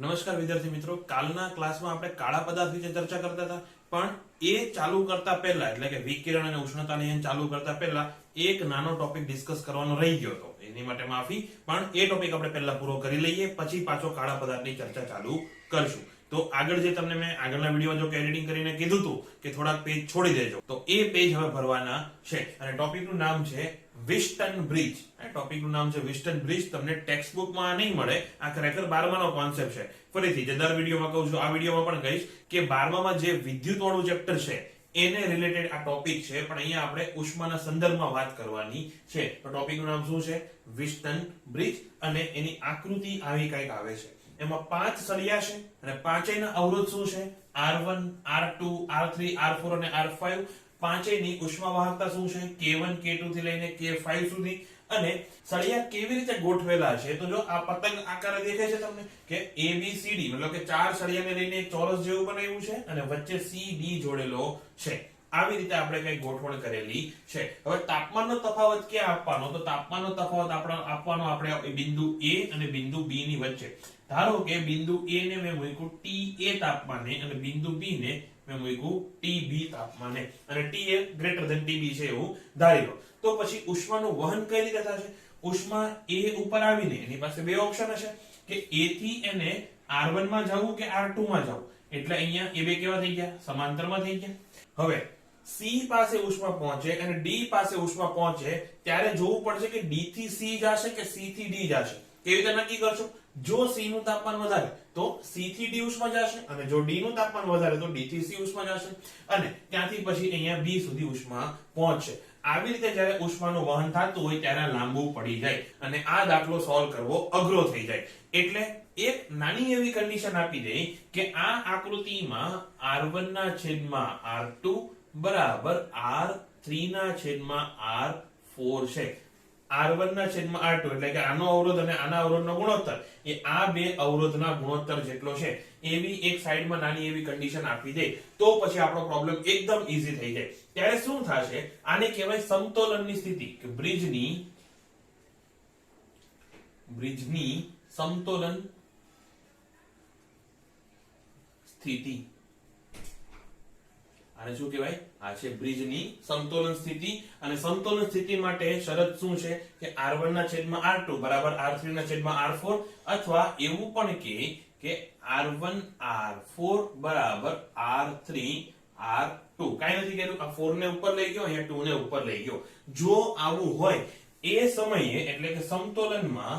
નમસ્કાર વિદ્યાર્થી મિત્રો, કાલના ક્લાસમાં આપણે કાળા પદાર્થ વિશે ચર્ચા કરતા હતા, પણ એ ચાલુ કરતા પહેલા એટલે કે વિકિરણ અને ઉષ્ણતા નિયમન ચાલુ કરતા પહેલા એક નાનો ટોપિક ડિસ્કસ કરવાનો રહી ગયો હતો. એની માટે માફી, પણ એ ટોપિક આપણે પહેલા પૂરો કરી લઈએ, પછી પાછો કાળા પદાર્થની ચર્ચા ચાલુ કરશું. તો આગળ જે તમને મેં આગળના વિડીયોમાં જો એડિટિંગ કરીને કીધું હતું કે થોડાક પેજ છોડી દેજો, તો એ પેજ હવે ભરવાના છે અને ટોપિકનું નામ છે વિસ્ટન બ્રિજ. આ ટોપિકનું નામ છે વિસ્ટન બ્રિજ. તમને ટેક્સ્ટ બુકમાં નહીં મળે, આ ખરેખર 12માનો કોન્સેપ્ટ છે. ફરીથી જે દર વિડીયોમાં કહું છું, આ વિડીયોમાં પણ કહીશ કે 12મામાં જે વિદ્યુત વાળું ચેપ્ટર છે એને રિલેટેડ આ ટોપિક છે, પણ અહીંયા આપણે ઉષ્માના સંદર્ભમાં વાત કરવાની છે. તો ટોપિકનું નામ શું છે? વિસ્ટન બ્રિજ. અને એની આકૃતિ આવી કંઈક આવે છે. એમાં 5 સળિયા છે અને પાંચેયના અવરોધ શું છે? R1, R2, R3, R4 અને R5. પાંચેયની ઉષ્મા વાહકતા શું છે? K1, K2 થી લઈને K5 સુધી. અને સળિયા કેવી રીતે ગોઠવેલા છે? તો જો આ પતંગ આકારે દેખાય છે તમને કે ABCD, મતલબ કે 4 સળિયાને લઈને એક ચોરસ જેવું બનાવ્યું છે અને વચ્ચે CD જોડેલો છે. આવી રીતે આપણે કઈ ગોઠવણ કરેલી છે. હવે તાપમાનનો તફાવત ક્યાં આપવાનો? તો તાપમાનનો તફાવત આપવાનો આપણે બિંદુ A અને બિંદુ B ની વચ્ચે. ધારો કે બિંદુ A ને મેં મૂક્યું TA તાપમાને અને બિંદુ B ને મેં મૂક્યું TB તાપમાને, અને TA ગ્રેટર ધેન TB છે એવું ધારી લો. તો પછી ઉષ્માનું વહન કઈ રીતે થશે? ઉષ્મા A ઉપર આવીને એની પાસે બે ઓપ્શન હશે કે A થી એને R1 માં જવું કે R2 માં જવું. એટલે અહીંયા એ બે કેવા થઈ ગયા? સમાંતરમાં થઈ ગયા. હવે C પાસે ઉષ્મા પહોંચે અને D પાસે ઉષ્મા પહોંચે ત્યારે જોવું પડશે કે D થી C જશે કે C થી D જશે. કેવી રીતે નક્કી કરશો? જો C નું તાપમાન વધારે તો C થી D ઉષ્મા જશે, અને જો D નું તાપમાન વધારે તો D થી C ઉષ્મા જશે, અને ત્યાંથી પછી અહીંયા B સુધી ઉષ્મા પહોંચશે. આવી રીતે જ્યારે ઉષ્માનું વહન થતું હોય ત્યારે લાંબુ પડી જાય અને આ દાખલો સોલ્વ કરવો અઘરો થઈ જાય. એટલે એક નાની એવી કન્ડિશન આપી દે કે આ આકૃતિમાં R1 ના છેદમાં R2 બરાબર R3 ના છેદમાં R4 છે. R1 ના છેદમાં R2 એટલે કે આનો અવરોધ અને આના અવરોધનો ગુણોત્તર એ આ બે અવરોધના ગુણોત્તર જેટલો છે. એવી એક સાઈડમાં નાની એવી કન્ડિશન આપી દે તો પછી આપણો પ્રોબ્લેમ એકદમ ઈઝી થઈ જાય. ત્યારે શું થશે? આને કહેવાય સમતોલનની સ્થિતિ, કે બ્રિજની સમતોલન સ્થિતિ. આને શું કહેવાય? આ છે બ્રિજની સમતોલન સ્થિતિ. અને સમતોલન સ્થિતિ માટે શરત શું છે કે R1 ના છેદમાં R2 બરાબર R3 ના છેદમાં R4, અથવા એવું પણ કે R1 R4 બરાબર R3 R2. કાઈ નથી કર્યું, આ 4 ને ઉપર લઈ ગયો, અહીંયા 2 ને ઉપર લઈ ગયો. જો આવું હોય એ સમયે એટલે કે સમતોલનમાં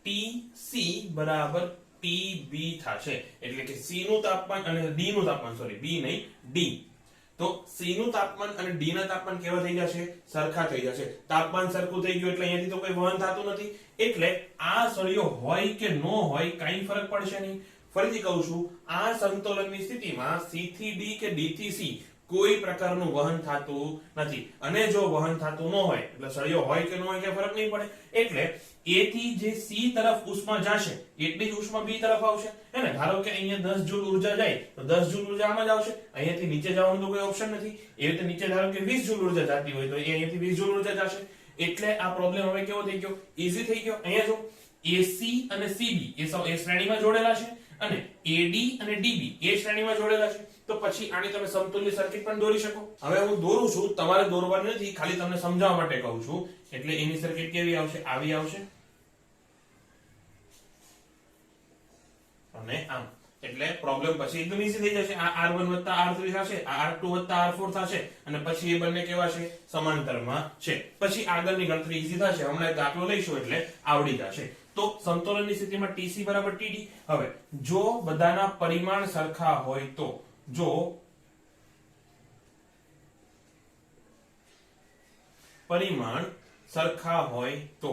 TC બરાબર TB થશે. એટલે કે C નું તાપમાન અને D નું તાપમાન, સોરી B નહીં D, તો C નું તાપમાન અને D ના તાપમાન કેવા થઈ જશે? સરખા થઈ જશે. તાપમાન સરખું થઈ ગયું એટલે અહીંયાથી તો કોઈ વહન થતું નથી, એટલે આ સળિયો હોય કે ન હોય કાઈ ફરક પડશે નહીં. ફરીથી કહું છું, આ સમતોલનની સ્થિતિમાં C થી D કે D થી C કોઈ પ્રકારનું વહન થતું નથી. અને જો વહન થતું ન હોય એટલે સળિયો હોય કે ન હોય કે ફરક નહીં પડે. એટલે A થી જે C તરફ ઉષ્મા જશે એટલી જ ઉષ્મા B તરફ આવશે. એને ધારો કે અહીંયા 10 જૂલ ઉર્જા જાય તો 10 જૂલ ઉર્જા આમાં જ આવશે. અહીંયાથી નીચે જવાનું તો કોઈ ઓપ્શન નથી. એ રીતે નીચે ધારો કે 20 જૂલ ઉર્જા જતી હોય તો એ અહીંયાથી 20 જૂલ ઉર્જા જશે. એટલે આ પ્રોબ્લેમ હવે કેવો થઈ ગયો? ઈઝી થઈ ગયો. અહીંયા જો AC અને CB એ શ્રેણીમાં જોડેલા છે અને AD અને DB એ શ્રેણીમાં જોડેલા છે. તો પછી આની તમે સમતુલ્ય સર્કિટ પણ દોરી શકો. હવે હું દોરું છું, તમારે દોરવાની નથી, ખાલી તમને સમજાવવા માટે કહું છું. એટલે એની સર્કિટ કેવી આવશે? આવી આવશે અને આમ. એટલે પ્રોબ્લેમ પછી એકદમ ઈઝી થઈ જશે. આ R1 R3 થશે, આ R2 R4 થશે, અને પછી એ બંને કેવા છે? સમાંતરમાં છે. પછી આગળની ગણતરી ઈઝી થશે. હમણાં એક દાખલો લઈશું એટલે આવડી જશે. તો સમતોલનની સ્થિતિમાં TC બરાબર TD. હવે જો બધાના પરિમાણ સરખા હોય તો, જો પરિમાણ સરખા હોય તો,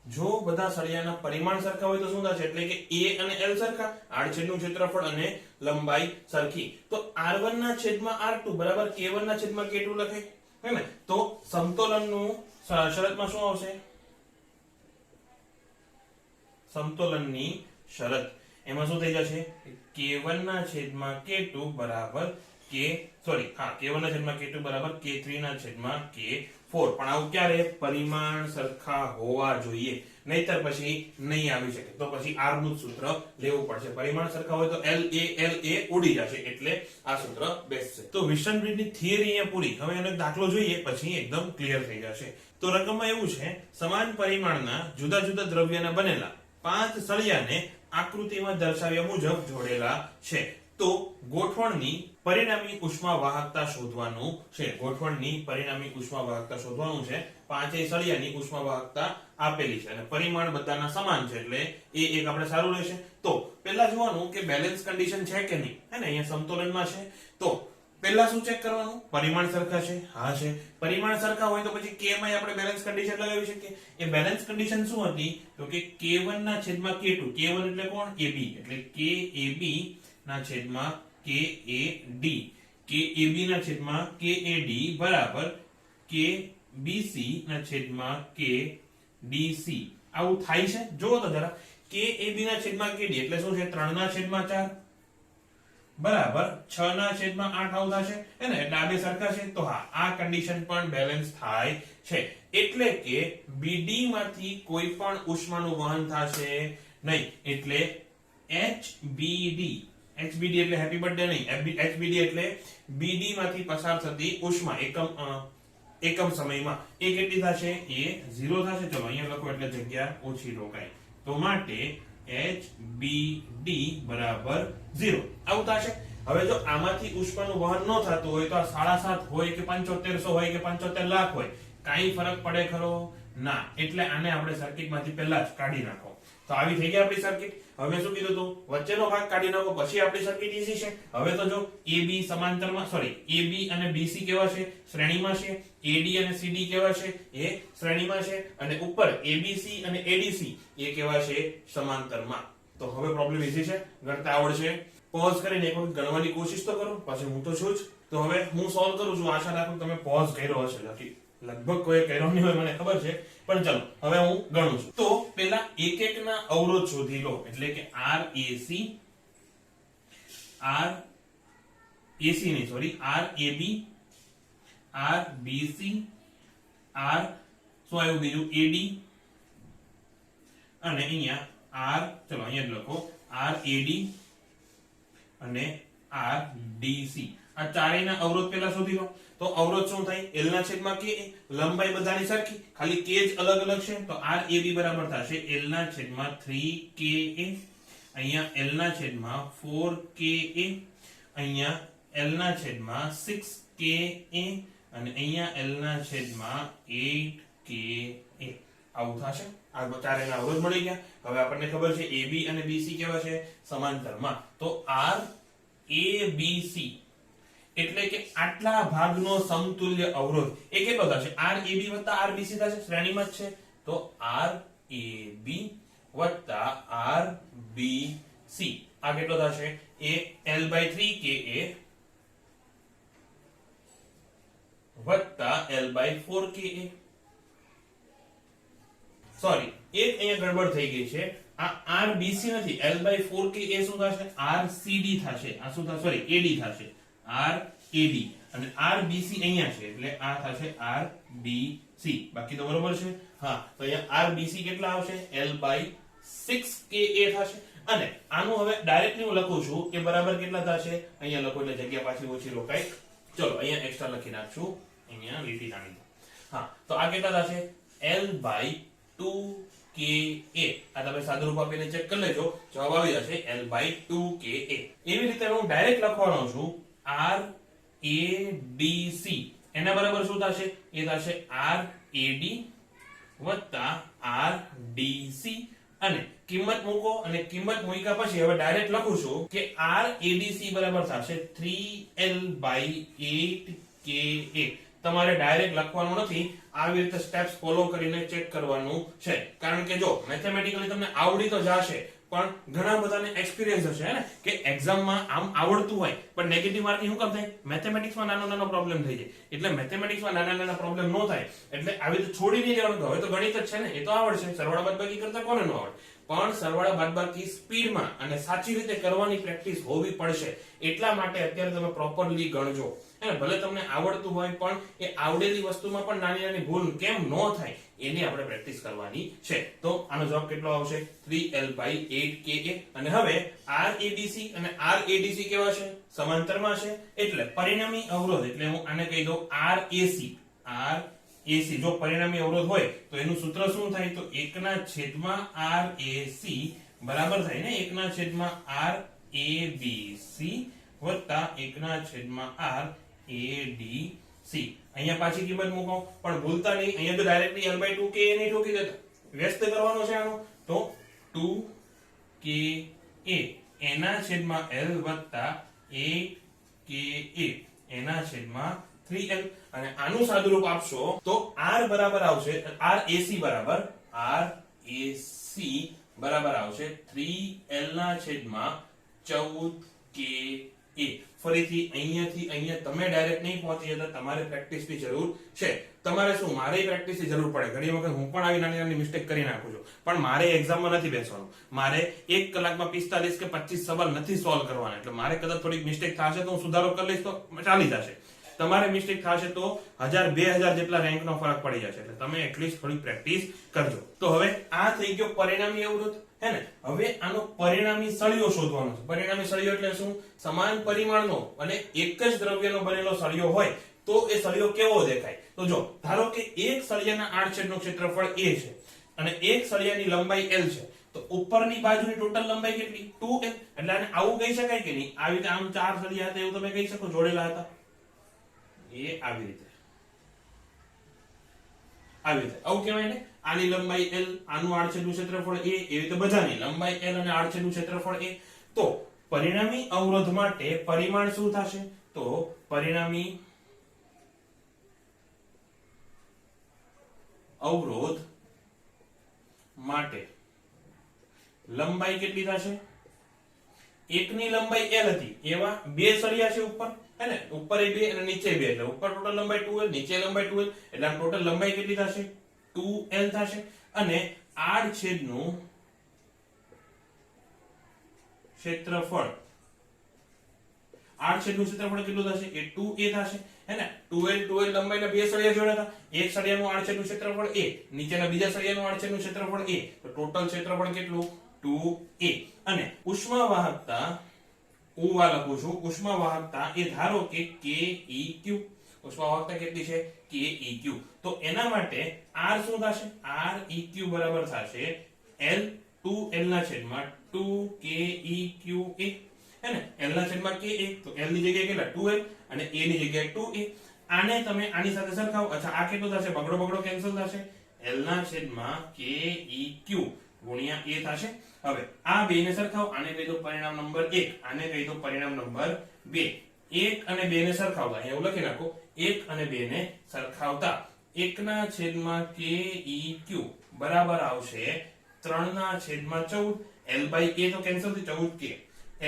જો બધા સળિયાના પરિમાણ સરખા હોય તો શું થશે? એટલે કે A અને L સરખા, આડછેદનું ક્ષેત્રફળ અને લંબાઈ સરખી. તો R1 ના છેદમાં R2 બરાબર K1 ના છેદમાં K2 લખાય, હે ને? તો સમતોલનનું શરતમાં શું આવશે? સમતોલનની શરત એમાં શું થઈ જશે? K1 ના છેદમાં K2 બરાબર k1 ના છેદમાં k2 બરાબર k3 ના છેદમાં k4. પણ આવું ક્યારે? પરિમાણ સરખા હોવા જોઈએ, નહીતર પછી નહીં આવી શકે. તો પછી r નું સૂત્ર લેવું પડશે. પરિમાણ સરખા હોય તો LA ઉડી જશે, એટલે આ સૂત્ર બેસશે. તો વિલ્સન બ્રિજની થિયરી અહીંયા પૂરી. હવે એનો દાખલો જોઈએ પછી એકદમ ક્લિયર થઈ જશે. તો રકમમાં એવું છે, સમાન પરિમાણના જુદા જુદા દ્રવ્યના બનેલા 5 સળિયાને આકૃતિમાં દર્શાવ્યા મુજબ જોડેલા છે. તો ગોઠવણની પરિણામી ઉષ્મા વાહકતા શોધવાનું છે. ગોઠવણની પરિણામી ઉષ્મા વાહકતા શોધવાનું છે. 5 સળિયાની ઉષ્મા વાહકતા આપેલી છે અને પરિમાણ બધાના સમાન છે, એટલે એ એક આપણે સારું રહેશે. તો પહેલા જોવાનું કે બેલેન્સ કન્ડિશન છે કે નહીં, હે ને? અહીંયા સમતોલનમાં છે. તો પહેલા શું ચેક કરવાનું? પરિમાણ સરખા છે? હા છે. પરિમાણ સરખા હોય તો પછી k માં આપણે બેલેન્સ કન્ડિશન લગાવી શકીએ. એ બેલેન્સ કન્ડિશન શું હતી? તો કે k1 ના છેદમાં k2. k1 એટલે કોણ? ab. એટલે kab ના છેદમાં kad. kab ના છેદમાં kad બરાબર kbc ના છેદમાં kdc. આવું થાય છે? જોવો તો જરા. kab ના છેદમાં kd એટલે શું છે? 3 ના છેદમાં 4 બરાબર 6 ના છેદમાં 8 આવું થશે, હે ને? એટલે આ બે સરખા છે. તો હા, આ કન્ડિશન પણ બેલેન્સ થાય છે. એટલે કે BD માંથી કોઈ પણ ઉષ્માનું વહન થશે નહીં. એટલે HBD એટલે હેપી બર્થડે નહીં, HBD એટલે BD માંથી પસાર થતી ઉષ્મા એકમ સમયમાં એ કેટલી થશે? એ 0 થશે. ચલો અહીંયા લખો એટલે જગ્યા ઓછી રોકાય. તો માટે HBD બરાબર 0 આવું થશે. હવે જો આમાંથી ઉષ્માનું વહન ન થતું હોય તો આ 7.5 હોય કે 7500 હોય કે 75 લાખ હોય, કાઈ ફરક પડે ખરો? ના. એટલે આને આપણે સર્કિટમાંથી પહેલા જ કાઢી નાખો. તો આવી થઈ ગઈ આપણી સર્કિટ. હવે શું કીધું તું? વચ્ચેનો ભાગ કાઢી નાખો, પછી આપણી સર્કિટ ઈઝી છે. હવે તો જો AB સમાંતરમાં, AB અને BC કેવા છે? શ્રેણીમાં છે. AD અને CD કેવા છે? એ શ્રેણીમાં છે. અને ઉપર ABC અને ADC એ કેવા છે? સમાંતરમાં. તો હવે પ્રોબ્લેમ ઈઝી છે, ગણતા આવડશે. પોઝ કરીને એક વખત ગણવાની કોશિશ તો કરો, પછી હું તો છું જ. તો હવે હું સોલ્વ કરું છું. આશા રાખું તમે પોઝ કર્યો હશે. લગભગ કોઈ કર્યો નહીં હોય મને ખબર છે, પણ ચલો હવે હું ગણું છું. તો પહેલા એક ના અવરોધ શોધી લો. એટલે કે RAC નહીં, સોરી, RAB, RBC, શું આવ્યું બીજું? AD અને અહીંયા ચલો અહીંયા જ લખો RAD અને RDC. આ ચારેયના અવરોધ પહેલા શોધી લો. તો અવરોધ શું થાય? L ના છેદમાં Ka. લંબાઈ બધાની સરખી, ખાલી K જ અલગ અલગ છે. તો RAB બરાબર થશે L ના છેદમાં 3Ka. અહીંયા L ના છેદમાં 4Ka. અહીંયા L ના છેદમાં 6Ka અને અહીંયા L ના છેદમાં 8Ka. આવું થશે. આ ચારેયના અવરોધ મળી ગયા. હવે આપણને ખબર છે AB અને BC કેવા છે? સમાંતરમાં. તો RABC એટલે કે આટલા ભાગનો સમતુલ્ય અવરોધ એ કેટલો થશે? RAB વત્તા RBC થશે, શ્રેણીમાં જ છે. તો RAB વત્તા RBC આ કેટલો થશે? એ L/3Ka વત્તા L/4Ka. સોરી, એક અહીંયા ગડબડ થઈ ગઈ છે. આ RBC નથી, L/4Ka શું થશે? RCD થશે. આ શું થશે? સોરી, AD થશે. RAD અને RBC અહીંયા છે, એટલે આ થશે RBC. બાકી તો બરોબર છે. હા, તો અહીંયા RBC કેટલા આવશે? L/6Ka થશે. અને આનું હવે ડાયરેક્ટલી હું લખું છું કે બરાબર કેટલા થશે? અહીંયા લખો એટલે જગ્યા પાછી ઓછી રોકાય. ચલો અહીંયા એક્સ્ટ્રા લખી નાખશું, અહીંયા લીટી નાની. હા, તો આ કેટલા થશે? L/2Ka. આ તમે સાદુરૂપ આપીને ચેક કરી લેજો, જવાબ આવી જશે L/2Ka. એવી રીતે હું ડાયરેક્ટ લખવાનો છું RADC. એના બરાબર શું થશે? એ થશે RAD વત્તા RDC. અને કિંમત મૂકો, અને કિંમત મૂક્યા પછી હવે ડાયરેક્ટ લખું છું કે RADC બરાબર થશે 3L/8Ka. તમારે ડાયરેક્ટ લખવાનું નથી, આવી રીતે સ્ટેપ્સ ફોલો કરીને ચેક કરવાનું છે. કારણ કે જો મેથેમેટિકલી તમને આવડી તો જશે, પણ ઘણા બધાને એક્સપિરિયન્સ હશે ને કે એક્ઝામમાં આમ આવડતું હોય પણ નેગેટિવ માર્કિંગ શું કામ થાય? મેથેમેટિક્સમાં નાનો પ્રોબ્લેમ થઈ જાય. એટલે મેથેમેટિક્સમાં નાના પ્રોબ્લેમ ન થાય એટલે આવી રીતે છોડી નહીં દેવાનું. હવે તો ગણિત જ છે ને, એ તો આવડશે. સરવાળા બાદબાકી કરતા કોને ન આવડે? પણ સરવાળા બાદબાકી સ્પીડમાં અને સાચી રીતે કરવાની પ્રેક્ટિસ હોવી પડશે. એટલા માટે અત્યારે તમે પ્રોપરલી ગણજો. હે, ભલે તમને આવડતું હોય પણ એ આવડેલી વસ્તુમાં પણ નાની નાની ભૂલ કેમ ન થાય એની આપણે પ્રેક્ટિસ કરવાની છે. તો આનો જવાબ કેટલો આવશે? 3l/8ka. અને હવે RADC અને RADC કેવા છે? સમાંતરમાં છે. એટલે પરિણામી અવરોધ, એટલે હું આને કહી દઉં RAC. જો પરિણામી અવરોધ હોય તો એનું સૂત્ર શું થાય? તો 1/RAC બરાબર થાય ને 1/RABC વત્તા 1/RADC. અહીંયા પાછી કિંમત મૂકો, પણ ભૂલતા નહીં અહીંયા તો ડાયરેક્ટલી l/2ka નહીં ઠોકી દેતા, વ્યસ્ત કરવાનો છે આનો. તો 2ka એના છેદમાં l વત્તા 8ka એના છેદમાં 3l. અને આનું સાદુરૂપ આપશો તો r બરાબર આવશે, RAC બરાબર આવશે 3l ના છેદમાં 14ka. ફરીથી અહીંયાથી અહીંયા તમે ડાયરેક્ટ નહીં પહોંચી જતા, તમારે પ્રેક્ટિસની જરૂર છે. તમારે શું, મારે પ્રેક્ટિસની જરૂર પડે. ઘણી વખત હું પણ આવી નાની નાની મિસ્ટેક કરી નાખું છું, પણ મારે એક્ઝામમાં નથી બેસવાનું. મારે 1 કલાકમાં 45 કે 25 સવાલ નથી સોલ્વ કરવાના. એટલે મારે કદાચ થોડીક મિસ્ટેક થશે તો હું સુધારો કરી લઈશ તો ચાલી જશે. તમારે મિસ્ટેક થશે તો 1000-2000 જેટલા રેન્કનો ફરક પડી જશે. એટલે તમે એટલીસ્ટ થોડી પ્રેક્ટિસ કરજો. તો હવે આ થઈ ગયો પરિણામી અવરોધ, હે ને? હવે આનો પરિણામી સળિયો શોધવાનો છે. પરિણામી સળિયો એટલે શું? સમાન પરિમાણનો અને એક જ દ્રવ્યનો બનેલો સળિયો હોય તો એ સળિયો કેવો દેખાય? તો જો ધારો કે એક સળિયાના આડછેદનું ક્ષેત્રફળ a છે અને એક સળિયાની લંબાઈ l છે, તો ઉપરની બાજુની ટોટલ લંબાઈ કેટલી? 2l. એટલે આને આવું કહી શકાય કે નહીં? આવી રીતે આમ 4 સળિયા હતા એવું તમે કહી શકો, જોડેલા હતા એ આવી રીતે આવું કહેવાય ને. આની લંબાઈ l, આનું આડછેદનું ક્ષેત્રફળ a, એવી રીતે બધાની લંબાઈ l અને આડછેદનું ક્ષેત્રફળ a. તો પરિણામી અવરોધ માટે પરિમાણ શું થશે? તો પરિણામી અવરોધ માટે લંબાઈ કેટલી થશે? એકની લંબાઈ l હતી, એવા બે સળિયા છે ઉપર, હે ને? ઉપર એ 2 અને નીચે 2, એટલે ઉપર ટોટલ લંબાઈ 2l, નીચે લંબાઈ 2l. એટલે આમ ટોટલ લંબાઈ કેટલી થશે? 2l થશે. અને આડછેદનું ક્ષેત્રફળ કેટલું થશે? એ 2a થશે, હે ને? 2l લંબાઈના બે સળિયા જોડ્યા હતા, એક સળિયાનું આડછેદનું ક્ષેત્રફળ a, નીચેના બીજા સળિયાનું આડછેદનું ક્ષેત્રફળ a. તો ટોટલ ક્ષેત્રફળ કેટલું? 2a. અને ઉષ્મા વાહકતા ઉવા લખું છું. ઉષ્મા વાહકતા એ ધારો કે KEQ. ઉષ્મા વાહકતા કેટલી છે? KEQ. તો એના માટે R શું થશે? REQ બરાબર થશે L 2L ના છેદમાં 2KEQA, હે ને? L ના છેદમાં KA, તો L ની જગ્યાએ કેટલા? 2L અને A ની જગ્યાએ 2A. આને તમે આની સાથે સરખાવો. અચ્છા, આ કેટલું થશે? બગડો કેન્સલ થશે. L ના છેદમાં KEQ ગુણ્યા A થશે. હવે આ બે ને સરખાવો. આને કહી દો પરિણામ નંબર 1, આને કહી દો પરિણામ નંબર 2. 1 અને 2 ને સરખાવતા અહીંયા એવું લખી નાખો. 1 અને 2 ને સરખાવતા 1 ના છેદમાં KEQ બરાબર આવશે 3 ના છેદમાં 14. L/a તો કેન્સલ થઈ, 14k.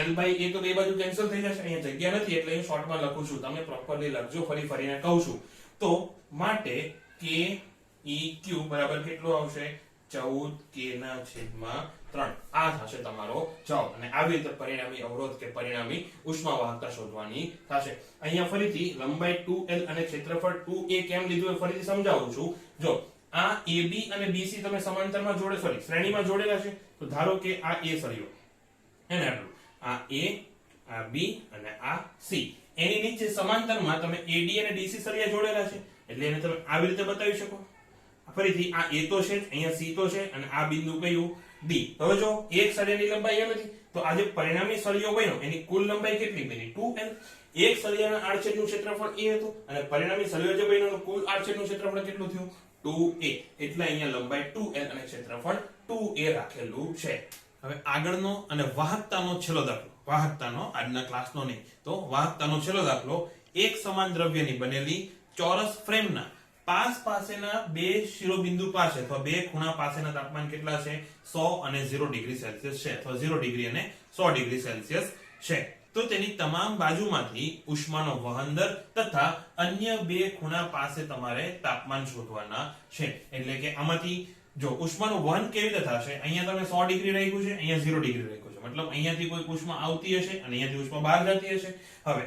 L/a તો બે બાજુ કેન્સલ થઈ જશે. અહીંયા જગ્યા નથી એટલે હું શોર્ટમાં લખું છું. તમે પ્રોપરલી લખજો, ફરીને કહું છું. તો માટે KEQ બરાબર કેટલું આવશે? 14k ના છેદમાં 3. આ થશે તમારો જવાબ. અને આવી રીતે પરિણામી અવરોધ કે પરિણામી ઉષ્મા વાહકતા શોધવાની થશે. અહીંયા ફરીથી લંબાઈ 2l અને ક્ષેત્રફળ 2a કેમ લીધું એ ફરીથી સમજાવું છું. જો આ AB અને BC તમે સમાંતરમાં શ્રેણીમાં જોડેલા છે, તો ધારો કે આ A સળિયો, હે ને? આટલું આ A, આ B અને આ C. એની નીચે સમાંતરમાં તમે AD અને DC સળિયા જોડેલા છે, એટલે એને તમે આવી રીતે બતાવી શકો. ફરીથી આ A તો છે, અહીંયા C તો છે, અને આ બિંદુ કયું? D. હવે જો એક સળિયાની લંબાઈ l હતી, તો આ જે પરિણામી સળિયો બન્યો એની કુલ લંબાઈ કેટલી બની? 2l. એક સળિયાના આડછેદનું ક્ષેત્રફળ a હતું અને પરિણામી સળિયો જે બન્યો કુલ આડછેદનું ક્ષેત્રફળ કેટલું થયું? 2a. એટલે અહીંયા લંબાઈ 2l અને ક્ષેત્રફળ 2a રાખેલું છે. હવે આગળનો અને વાહકતાનો છેલ્લો દાખલો. વાહકતાનો, આજના ક્લાસનો નહીં, તો વાહકતાનો છેલ્લો દાખલો. એક સમાન દ્રવ્યની બનેલી ચોરસ ફ્રેમના પાસેના બે શિરોબિંદુ પાસે અથવા બે ખૂણા પાસેના તાપમાન કેટલા છે? 100 અને 0 ડિગ્રી સેલ્સિયસ છે, અથવા 0 ડિગ્રી અને 100 ડિગ્રી સેલ્સિયસ છે. તો તેની તમામ બાજુમાંથી ઉષ્માનો વહન દર તથા અન્ય બે ખૂણા પાસે તમારે તાપમાન શોધવાના છે. એટલે કે આમાંથી જો ઉષ્માનું વહન કેવી રીતે થશે, અહીંયા તમે 100 ડિગ્રી રાખ્યું છે, અહીંયા 0 ડિગ્રી રાખ્યું છે, મતલબ અહીંયાથી કોઈ ઉષ્મા આવતી હશે અને અહીંયાથી ઉષ્મા બહાર જતી હશે. હવે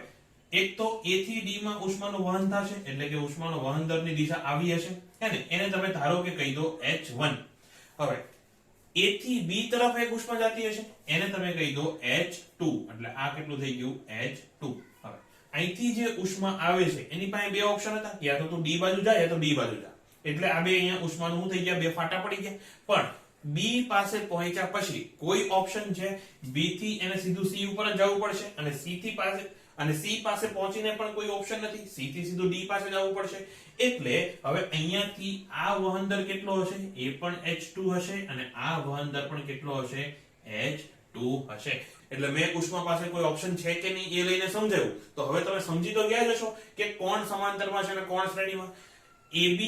એક તો A થી D માં ઉષ્માનું વહન થશે, એટલે કે ઉષ્માનો વહન દરની દિશા આવી હશે, હે ને? એને તમે ધારો કે કહી દો H1. હવે A થી B તરફ એક ઉષ્મા જતી હશે, એને તમે કહી દો H2, એટલે આ કેટલું થઈ ગયું H2. હવે અહીંથી જે ઉષ્મા આવે છે એની પાસે બે ઓપ્શન હતા, યા તો તું D બાજુ જા યા તો B બાજુ જા, એટલે આ બે અહીંયા ઉષ્માનું શું થઈ ગયા, બે ફાટા પડી ગયા. પણ B પાસે પહોંચ્યા પછી કોઈ ઓપ્શન છે B થી એને સીધું C ઉપર જ જવું પડશે, અને C પાસે પહોંચીને પણ કોઈ ઓપ્શન નથી, C થી સીધું D પાસે જવું પડશે. એટલે હવે અહીંયાથી આ વહન દર કેટલો હશે, એ પણ H2 હશે, અને આ વહન દર પણ કેટલો હશે, H2 હશે. એટલે મેં ઉષ્મા પાસે કોઈ ઓપ્શન છે કે નહીં એ લઈને સમજાવ્યું. તો હવે તમે સમજી તો ગયા જ હશો કે કોણ સમાંતરમાં છે અને કોણ શ્રેણીમાં. AB,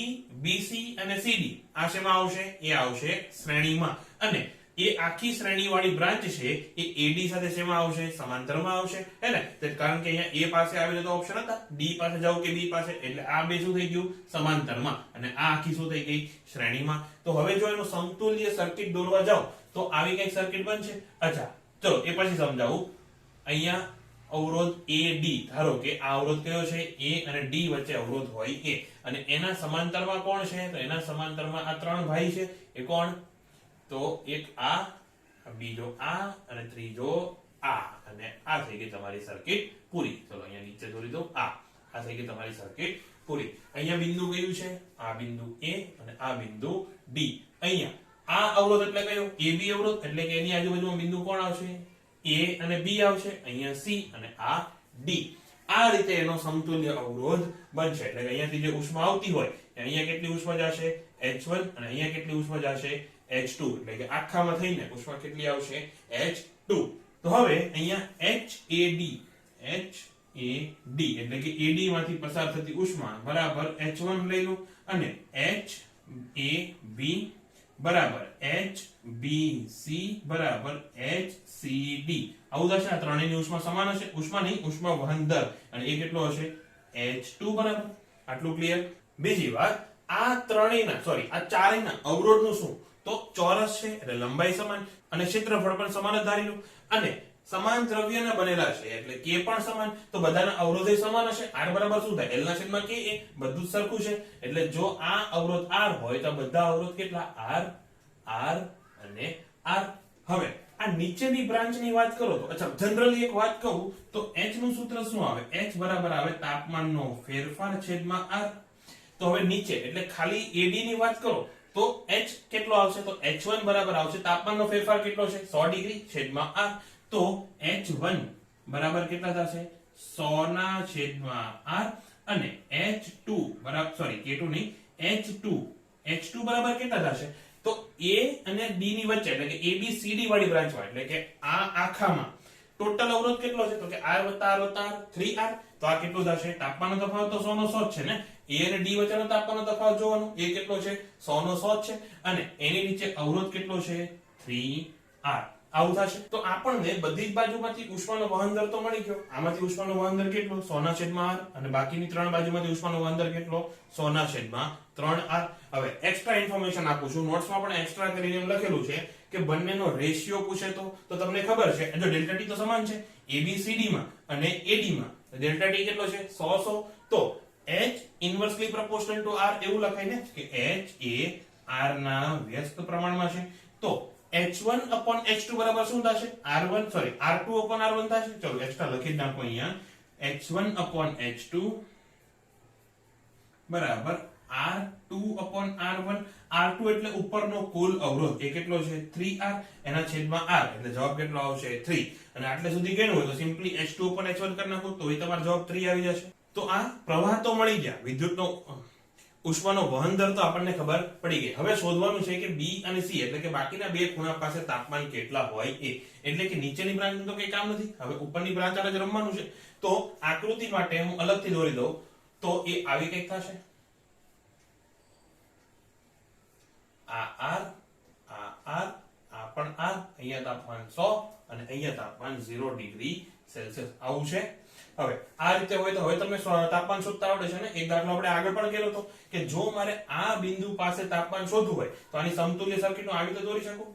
BC અને CD આ શેમાં આવશે, એ આવશે શ્રેણીમાં, અને એ આખી શ્રેણી વાળી બ્રાન્ચ છે એ AD સાથે શેમાં આવશે, સમાંતરમાં આવશે, હે ને? કારણ કે અહીંયા A પાસે આવેલો તો ઓપ્શન હતા, D પાસે જાવ કે B પાસે, એટલે આ બે શું થઈ ગયું, સમાંતરમાં, અને આ આખી શું થઈ ગઈ, શ્રેણીમાં. તો હવે જો એનું સમતુલ્ય સર્કિટ દોરવા જાવ તો આવી કઈક સર્કિટ બનશે. અચ્છા ચલો એ પછી સમજાવું. અહીંયા અવરોધ AD, ધારો કે આ અવરોધ કયો છે, A અને D વચ્ચે અવરોધ હોય એ, અને એના સમાંતરમાં કોણ છે, તો એના સમાંતરમાં આ ત્રણ ભાઈ છે. એ કોણ, તો એક આ, બીજો આ, અને ત્રીજો આ, અને આ થઈ ગઈ તમારી સર્કિટ પૂરી. ચલો અહીંયા નીચે દોરી દો, આ થઈ ગઈ તમારી સર્કિટ પૂરી. અહીંયા બિંદુ કયું છે, આ બિંદુ A અને આ બિંદુ D. અહીંયા આ અવરોધ એટલે કયો, AB અવરોધ, એટલે કે એની આજુબાજુમાં બિંદુ કોણ આવશે, A અને B આવશે, અહીંયા C અને આ D. આ રીતે એનો સમતુલ્ય અવરોધ બનશે. એટલે કે અહીંયાથી જે ઉષ્મા આવતી હોય અહીંયા કેટલી ઉષ્મા જશે, H1, અને અહીંયા કેટલી ઉષ્મા જશે, H2. એટલે કે આખામાં થઈને ઉષ્મા કેટલી આવશે, H2. તો હવે અહીંયા HAD એટલે કે AD માંથી પસાર થતી ઉષ્મા બરાબર H1 લઈ લો, અને HAB બરાબર HBC બરાબર HCD. આવું થશે. આ ત્રણેયની ઉષ્મા સમાન હશે, ઉષ્મા નહીં, ઉષ્મા વહન દર, અને એ કેટલો હશે, H2 બરાબર. આટલું ક્લિયર. બીજી વાત, આ ચારેયના અવરોધનું શું, તો ચોરસ છે એટલે લંબાઈ સમાન, અને ક્ષેત્રફળ પણ સમાન જ ધારી લો, અને સમાન દ્રવ્યના બનેલા છે એટલે K પણ સમાન, તો બધાના અવરોધે સમાન હશે. R બરાબર શું થાય, L ના છેદમાં K, બધું જ સરખું છે. એટલે જો આ અવરોધ R હોય તો બધા અવરોધ કેટલા, R, R અને R. હવે આ નીચેની બ્રાન્ચની વાત કરો તો, અચ્છા જનરલી એક વાત કહું તો H નું સૂત્ર શું આવે, H બરાબર આવે તાપમાનનો ફેરફાર છેદમાં R. તો હવે નીચે એટલે ખાલી AD ની વાત કરો તો H કેટલો આવશે, તો H1 બરાબર આવશે તાપમાનનો ફેરફાર કેટલો છે, 100 ડિગ્રી છેદમાં R. તો H1 બરાબર કેટલા થશે, 100 ના છેદમાં R, અને H2 બરાબર K2 નહીં, H2 બરાબર કેટલા થશે, તો A અને D ની વચ્ચે એટલે કે ABCD વાળી બ્રાન્ચમાં, એટલે કે આ આખામાં ટોટલ અવરોધ કેટલો છે, તો કે R વત્તા R વત્તા R 3R. તો આ કેટલું થશે, તાપમાનનો તફાવત તો 100 નો 100 છે ને, A અને D વચ્ચેનો તાપમાનનો તફાવત જોવાનો, એ કેટલો છે, 100 નો 100 છે, અને એની નીચે અવરોધ કેટલો છે, 3R. આવું થશે. તો આપણને બધી જ બાજુમાંથી ઉષ્માનો વહન દર તો મળી ગયો. આમાંથી ઉષ્માનો વહન દર કેટલો, 100 ના છેદમાં R, અને બાકીની ત્રણ બાજુમાંથી ઉષ્માનો વહન દર કેટલો, 100 ના છેદમાં 3R. હવે એક્સ્ટ્રા ઇન્ફોર્મેશન આપું છું, નોટ્સમાં પણ એક્સ્ટ્રા કરીને એમ લખેલું છે કે બંનેનો રેશિયો પૂછે તો તમને ખબર છે, જો ડેલ્ટા ટી તો સમાન છે ABCD માં અને AD માં, ડેલ્ટા ટી કેટલો છે, 100 તો H ઇન્વર્સલી પ્રોપોર્શનલ ટુ R એવું લખાય ને, કે H એ R ના વ્યસ્ત પ્રમાણમાં છે. તો H1 upon H2 બરાબર શું થશે, R2 upon R1 થશે. ચલો એક્સ્ટ્રા લખી જ નાખો અહીંયા, H1 upon H2 બરાબર R2 upon R1. R2 એટલે ઉપરનો કુલ અવરોધ, એ કેટલો છે, 3R, એના છેદમાં R, એટલે જવાબ કેટલો આવશે, 3. અને આટલે સુધી ગણ્યું હોય તો સિમ્પલી H2 upon H1 કરી નાખો તો એ તમારો જવાબ 3 આવી જશે. તો આ પ્રવાહ તો મળી ગયા, વિદ્યુતનો ઉષ્માનો વહન દર તો આપણને ખબર પડી ગઈ. હવે શોધવાનું છે કે B અને C એટલે કે બાકીના બે ખૂણા પાસે તાપમાન કેટલા હોય એ. એટલે કે નીચેની બ્રાન્ચ તો કઈ કામ નથી, હવે ઉપરની બ્રાન્ચ આને જ રમવાનું છે. તો આકૃતિ માટે હું અલગથી દોરી દઉં તો એ આવી કંઈક થશે. આ R, આ પણ R, અહીંયા તાપમાન 100 અને અહીંયા તાપમાન 0 ડિગ્રી સેલ્સિયસ આવું છે. હવે આ રીતે હોય તો હવે તમને તાપમાન શોધતા આવડે છે ને. એક દાખલો આપણે આગળ પણ કર્યો હતો કે જો મારે આ બિંદુ પાસે તાપમાન શોધવું હોય તો આની સમતુલ્ય સર્કિટ નું આવી રીતે દોરી શકું.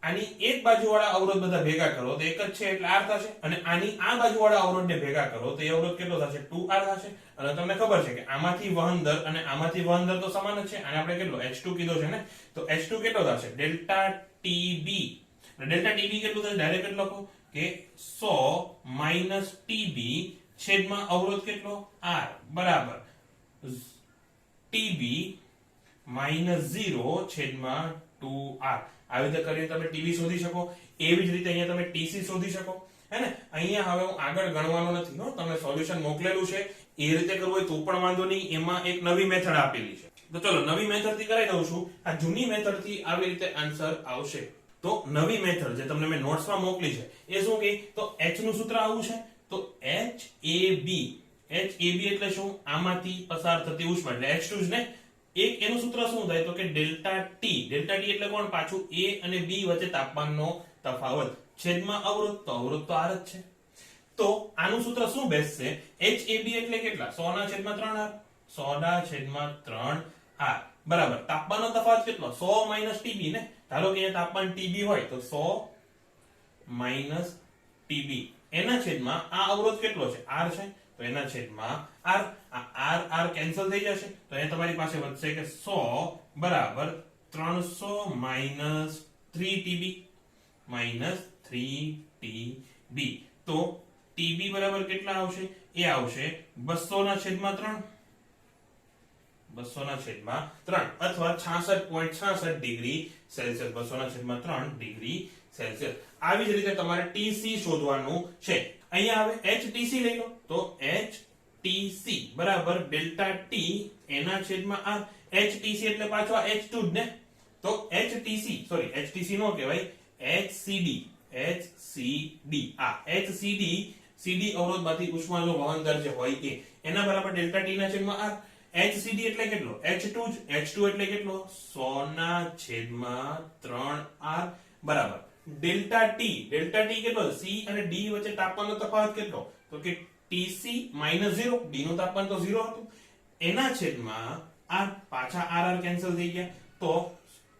આની એક બાજુવાળા અવરોધ બધા ભેગા કરો તો એક જ છે એટલે R થશે, અને આની આ બાજુવાળા અવરોધને ભેગા કરો તો એ અવરોધ કેટલો થશે 2R થશે. અને તમને ખબર છે કે આમાંથી વહન દર અને આમાંથી વહન દર તો સમાન જ છે. આને આપણે કેટલો H2 કીધો છે ને, તો H2 કેટલો થશે ડેલ્ટા TB. ડેલ્ટા TB કેટલું થશે ડાયરેક્ટ જ લખો કે 100 માઈનસ TB છેદમાં અવરોધ કેટલો R બરાબર TB માઈનસ 0 છેદમાં 2R. આવી રીતે કરીને તમે ટીબી શોધી શકો. એવી જ રીતે અહીંયા તમે ટીસી શોધી શકો, હે ને. અહીંયા હવે હું આગળ ગણવાનો નથી હો, તમે સોલ્યુશન મોકલેલું છે એ રીતે કરવું હોય તો પણ વાંધો નહીં. એમાં એક નવી મેથડ આપેલી છે, તો ચલો નવી મેથડ થી કરાવી દઉં છું. આ જૂની મેથડ થી આવી રીતે આન્સર આવશે. તો નવી મેથડ જે તમને મેં નોટ્સમાં મોકલી છે એ શું કહે, તો H નું સૂત્ર આવું છે, તો HAB. HAB એટલે શું, આમાંથી પસાર થતી ઉષ્મા એટલે H2 જ ને. એક એનું સૂત્ર શું થાય તો કે ડેલ્ટા ટી. ડેલ્ટા ટી એટલે કોણ, પાછું A અને B વચ્ચે તાપમાનનો તફાવત છેદમાં અવરોધ, તો અવરોધ તો R જ છે. તો આનું સૂત્ર શું બેસશે, HAB એટલે કેટલા 100 ના છેદમાં 3R. 100 ના છેદમાં 3R બરાબર તાપમાનનો તફાવત કેટલો 100 માઈનસ TB ને. ધારો કે અહીંયા તાપમાન TB હોય તો 100 માઈનસ TB એના છેદમાં આ અવરોધ કેટલો છે R છે, તો એના છેદમાં R. આ R કેન્સલ થઈ જશે તો અહીંયા તમારી પાસે વધશે કે 100 બરાબર 300 માઈનસ 3TB માઈનસ 3TB. તો TB બરાબર કેટલા આવશે, એ આવશે 200 ના છેદમાં 3. 200 ના છેદમાં 3 અથવા 66.66 ડિગ્રી સેલ્સિયસ. 200 ના છેદમાં 3 ડિગ્રી સેલ્સિયસ. આવી જ રીતે તમારે TC શોધવાનું છે. અહીંયા હવે HTC લઈ લો, તો HTC બરાબર ડેલ્ટા T એના છેદમાં R. HTC એટલે પાછો આ H2 જ ને. તો HTC સોરી HTC નો કહેવાય HCD. HCD આ HCD CD અવરોધમાંથી ઉષ્મા જો વહન દર જે હોય એ એના બરાબર ડેલ્ટા T ના છેદમાં R. HCD એટલે કેટલો H2 જ. H2 એટલે કેટલો 100 ના છેદમાં 3R બરાબર ડેલ્ટા ટી. ડેલ્ટા ટી કેટલો C અને D વચ્ચે તાપમાનનો તફાવત કેટલો, તો કે TC માઈનસ 0. D નું તાપમાન તો 0 હતું એના છેદમાં R. પાછા RR કેન્સલ થઈ ગયા તો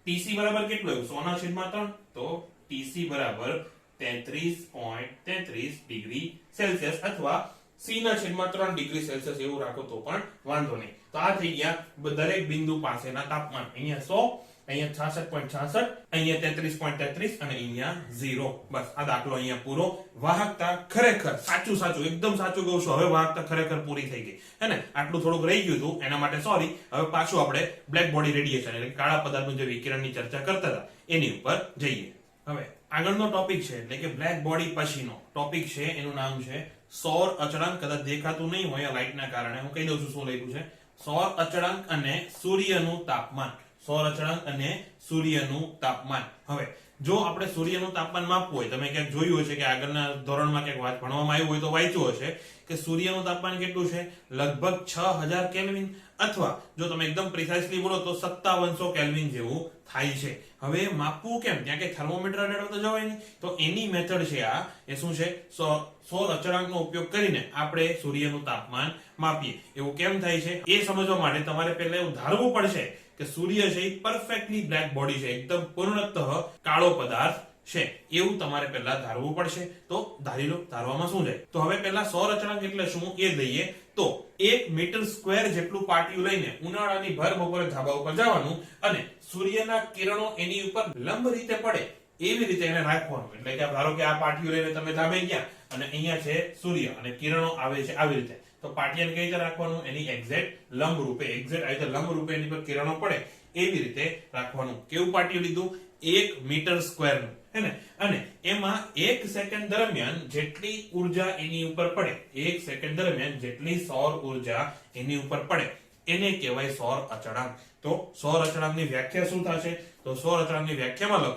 TC બરાબર કેટલો 100 ના છેદમાં 3. તો TC બરાબર 33.33 ડિગ્રી સેલ્સિયસ અથવા C ના છેદમાં 3 ડિગ્રી સેલ્સિયસ એવું રાખો તો પણ વાંધો નહીં. તો આ થઈ ગયા દરેક બિંદુ પાસેના તાપમાન. અહીંયા 100, અહીંયા 66.66, અહીંયા 33.33 અને અહીંયા 0. બસ આ દાખલો અહીંયા પૂરો. વાહકતા ખરેખર સાચું એકદમ સાચું કહું છું, હવે વાહકતા ખરેખર પૂરી થઈ ગઈ હે ને. આટલું થોડુંક રહી ગયું હતું એના માટે સોરી. હવે પાછું આપણે બ્લેક બોડી રેડિયેશન એટલે કાળા પદાર્થનું જે વિકિરણની ચર્ચા કરતા હતા એની ઉપર જઈએ. હવે આગળનો ટોપિક છે એટલે કે બ્લેક બોડી પછીનો ટોપિક છે, એનું નામ છે સૌર અચળાંક. કદાચ દેખાતું નહીં હોય લાઇટના કારણે, હું કહી દઉં છું શું લખ્યું છે. સૌર અચળાંક અને સૂર્યનું તાપમાન. સૌર અચળાંક અને સૂર્યનું તાપમાન. હવે જો આપણે સૂર્યનું તાપમાન માપવું હોય, તમે ક્યાંક જોયું હશે કે આગળના ધોરણમાં ક્યાંક વાત ભણવામાં આવ્યું હોય તો વાંચ્યું હશે કે સૂર્યનું તાપમાન કેટલું છે, લગભગ 6000 કેલ્વિન, અથવા જો તમે એકદમ પ્રિસાઇઝલી બોલો તો 5700 કેલ્વિન જેવું થાય છે. હવે માપવું કેમ, ત્યાં કે થર્મોમીટર અડાડવા તો જવાય નહીં. તો એની મેથડ છે આ, એ શું છે, સૌર અચળાંકનો ઉપયોગ કરીને આપણે સૂર્યનું તાપમાન માપીએ. એવું કેમ થાય છે એ સમજવા માટે તમારે પહેલા એવું ધારવું પડશે કે સૂર્ય છે એ પરફેક્ટલી બ્લેક બોડી છે, એકદમ પૂર્ણતઃ કાળો પદાર્થ છે, એવું તમારે પહેલા ધારવું પડશે. તો ધારી લો, ધારવામાં શું જાય. તો હવે પહેલા સૌર અચળાંક એટલે શું એ લઈએ. તો 1 મીટર સ્ક્વેર જેટલું પાટિયું લઈને ઉનાળાની ભર બપોરે ધાબા ઉપર જવાનું અને સૂર્યના કિરણો એની ઉપર લંબ રીતે પડે એવી રીતે એને રાખવાનું. એટલે કે ધારો કે આ પાટિયું લઈને તમે ધાબે ગયા અને અહીંયા છે સૂર્ય અને કિરણો આવે છે આવી રીતે, તો પાટિયાને કઈ રીતે રાખવાનું, એની એક્ઝેક્ટ લંબ રૂપે, એક્ઝેક્ટ આવી રીતે લંબ રૂપે એની પર કિરણો પડે એવી રીતે રાખવાનું. કેવું પાટિયું લીધું, 1 મીટર સ્ક્વેર નું, હે ને. અને એમાં 1 સેકન્ડ દરમિયાન જેટલી ઉર્જા એની ઉપર પડે, 1 સેકન્ડ દરમિયાન જેટલી સૌર ઉર્જા એની ઉપર પડે એને કહેવાય સૌર અચળાંક. તો સૌર અચળાંકની વ્યાખ્યા શું થશે, તો સૌર અચળાંકની વ્યાખ્યામાં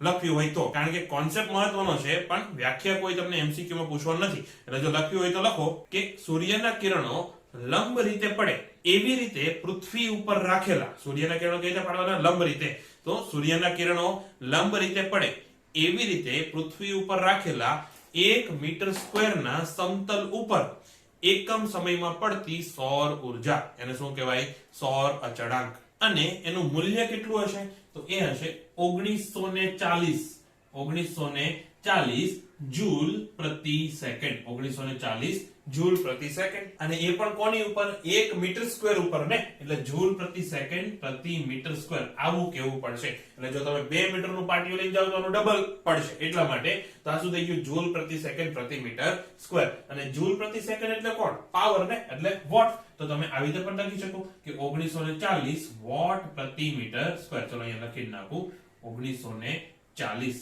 લખ્યું હોય તો, કારણ કે કોન્સેપ્ટ મહત્વનો છે પણ વ્યાખ્યા કોઈ તમને MCQ માં પૂછવાનું નથી, એટલે જો લખ્યું હોય તો લખો કે સૂર્યના કિરણો લંબ રીતે પડે એવી રીતે પૃથ્વી ઉપર રાખેલા, સૂર્યના કિરણો કઈ રીતે પાડવાના, લંબ રીતે. તો સૂર્યના કિરણો લંબ રીતે પડે એવી રીતે પૃથ્વી ઉપર રાખેલા 1 મીટર સ્ક્વેરના સમતલ ઉપર એકમ સમયમાં પડતી સૌર ઉર્જા, એને શું કહેવાય? સૌર અચળાંક. અને એનું મૂલ્ય કેટલું હશે? તો એ હશે 1940 જૂલ પ્રતિ સેકન્ડ. 1940 જૂલ પ્રતિ સેકન્ડ. અને એ પણ કોની ઉપર? 1 મીટર સ્ક્વેર ઉપર ને, એટલે જૂલ પ્રતિ સેકન્ડ પ્રતિ મીટર સ્ક્વેર આવું કેવું પડશે. એટલે જો તમે 2 મીટરનું પાટિયું લઈને જાવ તો આનું ડબલ પડશે. એટલા માટે તો આ શું થઈ ગયું? જૂલ પ્રતિ સેકન્ડ પ્રતિ મીટર સ્ક્વેર. અને જૂલ પ્રતિ સેકન્ડ એટલે કોણ? પાવર ને, એટલે વોટ. તો તમે આવી રીતે પણ લખી શકો કે 1940 વોટ પ્રતિ મીટર સ્ક્વેર. ચલો અહીંયા લખી નાખું 1940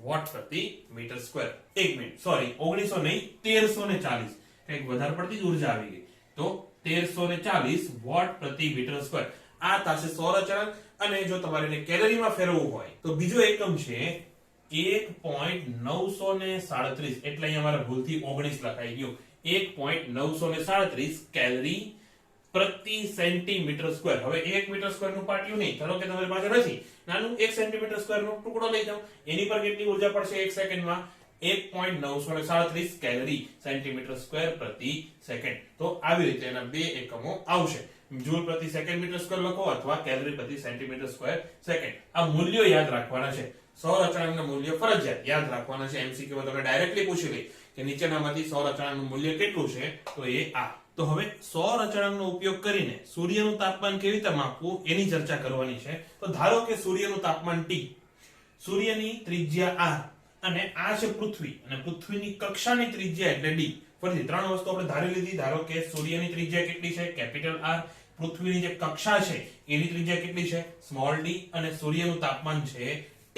વોટ પ્રતિ મીટર સ્ક્વેર. 1 મિનિટ, સોરી 1900 નહીં, 1340. કંઈક વધારે પડતી જ ઉર્જા આવી ગઈ. તો 1340 વોટ પ્રતિ મીટર સ્ક્વેર આ થશે સૌર અચળાંક. અને જો તમારે કેલરીમાં ફેરવવું હોય તો બીજો એકમ છે 1.937. એટલે અહીંયા મારા ભૂલથી 19 લખાઈ ગયું. 1.937 કેલરી પ્રતિ સેન્ટીમીટર સ્ક્વેર. હવે 1 મીટર સ્ક્વેર નું પાટિયું નહીં, ધારો કે તમારી પાસે નથી, નાનું 1 સેન્ટીમીટર સ્ક્વેર નો ટુકડો લઈ જાઓ, એની પર કેટલી ઉર્જા પડશે 1 સેકન્ડમાં? 1.937 કેલરી સેન્ટીમીટર સ્ક્વેર પ્રતિ સેકન્ડ. તો આવી રીતે એના બે એકમો આવશે. જૂલ પ્રતિ સેકન્ડ મીટર સ્ક્વેર લખો અથવા કેલરી પ્રતિ સેન્ટીમીટર સ્ક્વેર સેકન્ડ. આ મૂલ્યો યાદ રાખવાના છે. સૌર અચળાંકના મૂલ્ય ફરજિયાત યાદ રાખવાના છે. એમસીક્યુ માં તમને ડાયરેક્ટલી પૂછી લે કે નીચેનામાંથી સૌર અચળાંકનું મૂલ્ય કેટલું છે, તો એ આ. તો હવે સૌર અચળાંકનો ઉપયોગ કરીને સૂર્યનું તાપમાન કેવી રીતે માપવું એની ચર્ચા કરવાની છે. તો ધારો કે સૂર્યનું તાપમાન T, સૂર્યની ત્રિજ્યા R અને આ છે પૃથ્વી, અને પૃથ્વીની કક્ષાની ત્રિજ્યા એટલે D. ફરીથી ત્રણ વસ્તુ આપણે ધારી લીધી. ધારો કે સૂર્યની ત્રિજ્યા કેટલી છે? Capital R. પૃથ્વીની જે કક્ષા છે એની ત્રિજ્યા કેટલી છે? Small d. અને સૂર્યનું તાપમાન છે T.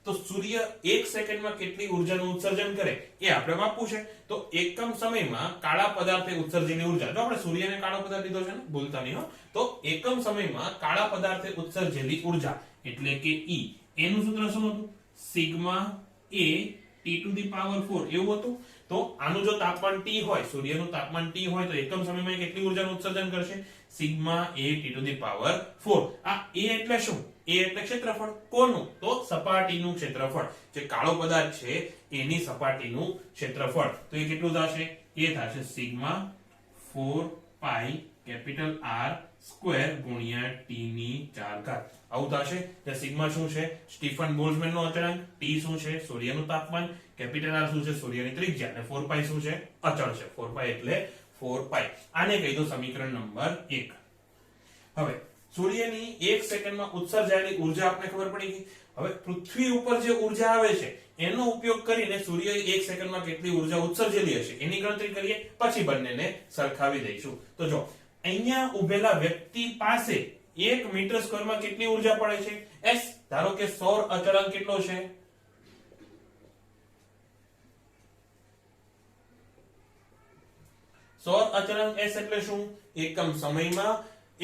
તો સૂર્ય 1 સેકન્ડમાં કેટલી ઉર્જાનું ઉત્સર્જન કરે એ આપણે માપવું છે. તો એકમ સમયમાં કાળા પદાર્થે ઉત્સર્જેલી ઉર્જા, જો આપણે સૂર્યને કાળો પદાર્થ લીધો છે ને, ભૂલતા નહીં હો, તો એકમ સમયમાં કાળા પદાર્થે ઉત્સર્જેલી ઉર્જા એટલે કે E, એનું સૂત્ર શું હતું? સિગ્મા A T⁴ એવું હતું. તો આનું જો તાપમાન T હોય, સૂર્યનું તાપમાન T હોય, તો એકમ સમયમાં કેટલી ઉર્જાનું ઉત્સર્જન કરશે? Sigma A T⁴. આ A એટલે શું? A એટલે ક્ષેત્રફળ. કોનું? તો સપાટીનું ક્ષેત્રફળ. જે કાળો પદાર્થ છે એની સપાટીનું ક્ષેત્રફળ. તો એ કેટલું થશે? એ થશે સિગ્મા 4 પાઈ કેપિટલ R સ્ક્વેર ગુણ્યા T ની 4 ઘાત. આવું થશે. ત્યાં સિગ્મા શું છે? સ્ટીફન બોલ્ટ્ઝમેનનો અચળાંક. T શું છે? સૂર્યનું તાપમાન. કેપિટલ R શું છે? સૂર્યની ત્રિજ્યા. અને 4 પાઈ શું છે? અચળ છે. 4 પાઈ એટલે 4 પાઈ. આને કહી દો સમીકરણ નંબર 1. હવે સૂર્યની 1 સેકન્ડમાં ઉત્સર્જાયેલી ઉર્જા આપણે ખબર પડી ગઈ. હવે પૃથ્વી ઉપર જે ઉર્જા આવે છે એનો ઉપયોગ કરીને સૂર્યએ 1 સેકન્ડમાં કેટલી ઉર્જા ઉત્સર્જેલી હશે એની ગણતરી કરીએ, પછી બંનેને સરખાવી દઈશું. તો જો અહીંયા ઉભેલા વ્યક્તિ પાસે 1 મીટર સ્ક્વેરમાં કેટલી ઉર્જા પડે છે? S. ધારો કે સૌર અચળાંક કેટલો છે? સૌર અચળાંક S એટલે શું? એકમ સમયમાં